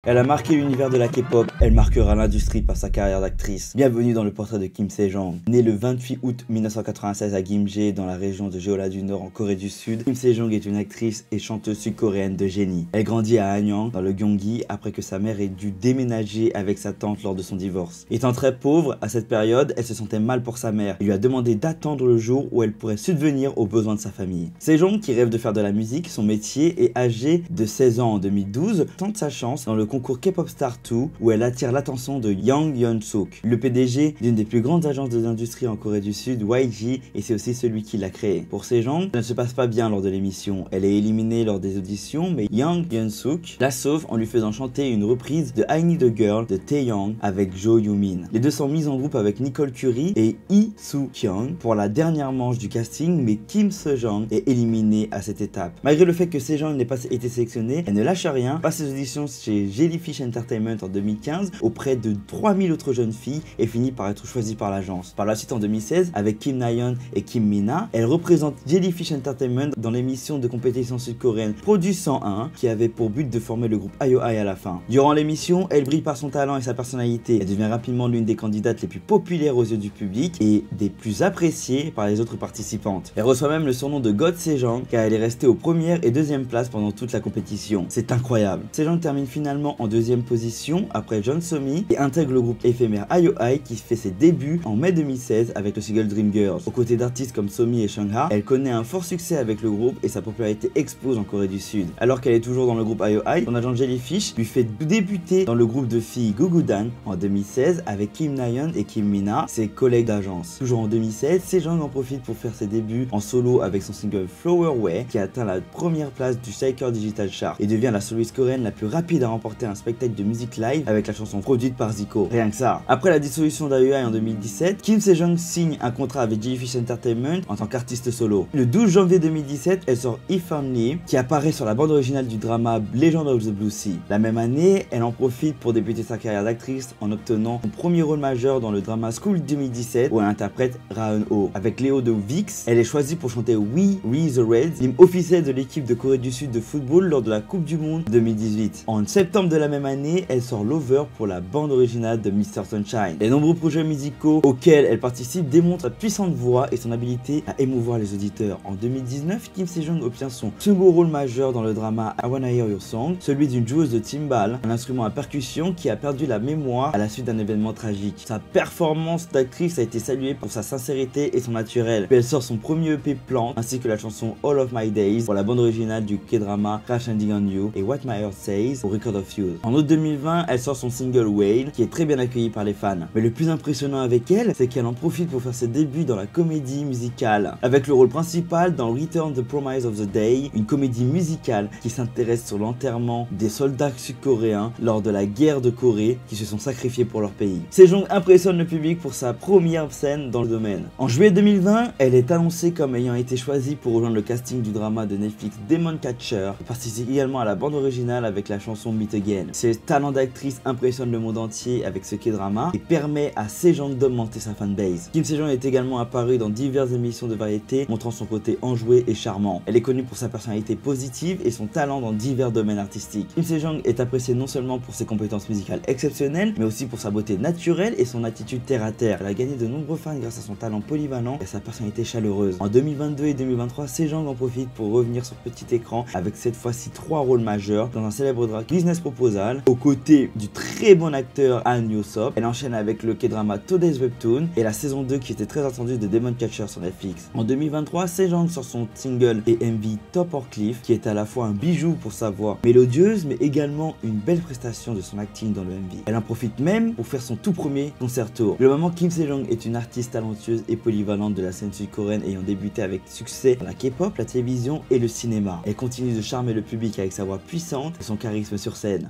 Elle a marqué l'univers de la K-pop, elle marquera l'industrie par sa carrière d'actrice. Bienvenue dans le portrait de Kim Se-jong. Née le 28 août 1996 à Gimje, dans la région de Jeolla du Nord en Corée du Sud, Kim Se-jong est une actrice et chanteuse sud-coréenne de génie. Elle grandit à Anyang, dans le Gyeonggi, après que sa mère ait dû déménager avec sa tante lors de son divorce. Étant très pauvre, à cette période, elle se sentait mal pour sa mère et lui a demandé d'attendre le jour où elle pourrait subvenir aux besoins de sa famille. Se-jong, qui rêve de faire de la musique, son métier, est âgée de 16 ans en 2012, tente sa chance dans le concours K-pop Star 2 où elle attire l'attention de Yang Yeon-suk, le PDG d'une des plus grandes agences de l'industrie en Corée du Sud, YG, et c'est aussi celui qui l'a créée. Pour Se-jong, ça ne se passe pas bien lors de l'émission. Elle est éliminée lors des auditions, mais Yang Yeon-suk la sauve en lui faisant chanter une reprise de I Need a Girl de Taeyong avec Jo Yoo-min. Les deux sont mis en groupe avec Nicole Curry et Lee Soo-kyung pour la dernière manche du casting, mais Kim Se-jong est éliminée à cette étape. Malgré le fait que Se-jong n'ait pas été sélectionnée, elle ne lâche rien, passe ses auditions chez Jellyfish Entertainment en 2015 auprès de 3000 autres jeunes filles et finit par être choisie par l'agence. Par la suite en 2016, avec Kim Na-yeon et Kim Mina, elle représente Jellyfish Entertainment dans l'émission de compétition sud-coréenne Produce 101 qui avait pour but de former le groupe IOI à la fin. Durant l'émission, elle brille par son talent et sa personnalité. Elle devient rapidement l'une des candidates les plus populaires aux yeux du public et des plus appréciées par les autres participantes. Elle reçoit même le surnom de God Se-jong car elle est restée aux premières et deuxième places pendant toute la compétition. C'est incroyable. Se-jong termine finalement en deuxième position après Jeon So-mi et intègre le groupe éphémère IOI qui fait ses débuts en mai 2016 avec le single Dream Girls. Aux côtés d'artistes comme So-mi et Seungha, elle connaît un fort succès avec le groupe et sa popularité explose en Corée du Sud. Alors qu'elle est toujours dans le groupe IOI, son agent Jellyfish lui fait débuter dans le groupe de filles Gugudan en 2016 avec Kim Na-yeon et Kim Mina, ses collègues d'agence. Toujours en 2016, Se-jong en profite pour faire ses débuts en solo avec son single Flower Way qui atteint la première place du Shaker Digital Chart et devient la soliste coréenne la plus rapide à remporter un spectacle de musique live avec la chanson produite par Zico. Rien que ça. Après la dissolution d'IOI en 2017, Kim Se-jong signe un contrat avec Jellyfish Entertainment en tant qu'artiste solo. Le 12 janvier 2017, elle sort If Only qui apparaît sur la bande originale du drama Legend of the Blue Sea. La même année, elle en profite pour débuter sa carrière d'actrice en obtenant son premier rôle majeur dans le drama School 2017 où elle interprète Ra-eun-oh. Avec Léo de Vix, elle est choisie pour chanter We the Reds, l'hymne officiel de l'équipe de Corée du Sud de football lors de la Coupe du Monde 2018. En septembre de la même année, elle sort Lover pour la bande originale de Mr. Sunshine. Les nombreux projets musicaux auxquels elle participe démontrent sa puissante voix et son habilité à émouvoir les auditeurs. En 2019, Kim Se-jong obtient son second rôle majeur dans le drama I Wanna Hear Your Song, celui d'une joueuse de timbal, un instrument à percussion qui a perdu la mémoire à la suite d'un événement tragique. Sa performance d'actrice a été saluée pour sa sincérité et son naturel. Puis elle sort son premier EP Plant ainsi que la chanson All of My Days pour la bande originale du K-drama Crash Landing on You et What My Heart Says au Record of Youth. En août 2020, elle sort son single Whale qui est très bien accueilli par les fans. Mais le plus impressionnant avec elle, c'est qu'elle en profite pour faire ses débuts dans la comédie musicale, avec le rôle principal dans Return the Promise of the Day, une comédie musicale qui s'intéresse sur l'enterrement des soldats sud-coréens lors de la guerre de Corée qui se sont sacrifiés pour leur pays. Se-jong impressionne le public pour sa première scène dans le domaine. En juillet 2020, elle est annoncée comme ayant été choisie pour rejoindre le casting du drama de Netflix Demon Catcher et participe également à la bande originale avec la chanson Meet Again. Ses talents d'actrice impressionnent le monde entier avec ce K-drama et permet à Se-jong d'augmenter sa fanbase. Kim Se-jong est également apparue dans diverses émissions de variété montrant son côté enjoué et charmant. Elle est connue pour sa personnalité positive et son talent dans divers domaines artistiques. Kim Se-jong est appréciée non seulement pour ses compétences musicales exceptionnelles, mais aussi pour sa beauté naturelle et son attitude terre à terre. Elle a gagné de nombreux fans grâce à son talent polyvalent et à sa personnalité chaleureuse. En 2022 et 2023, Se-jong en profite pour revenir sur petit écran avec cette fois-ci 3 rôles majeurs dans un célèbre drama Business Proposal aux côtés du très bon acteur Han Yo-sop. Elle enchaîne avec le K-drama Today's Webtoon et la saison 2 qui était très attendue de Demon Catcher sur Netflix. En 2023, Se-jong sort son single et MV Top or Cliff qui est à la fois un bijou pour sa voix mélodieuse mais également une belle prestation de son acting dans le MV. Elle en profite même pour faire son tout premier concert tour. Le moment, Kim Se-jong est une artiste talentueuse et polyvalente de la scène sud-coréenne ayant débuté avec succès dans la K-pop, la télévision et le cinéma. Elle continue de charmer le public avec sa voix puissante et son charisme sur scène.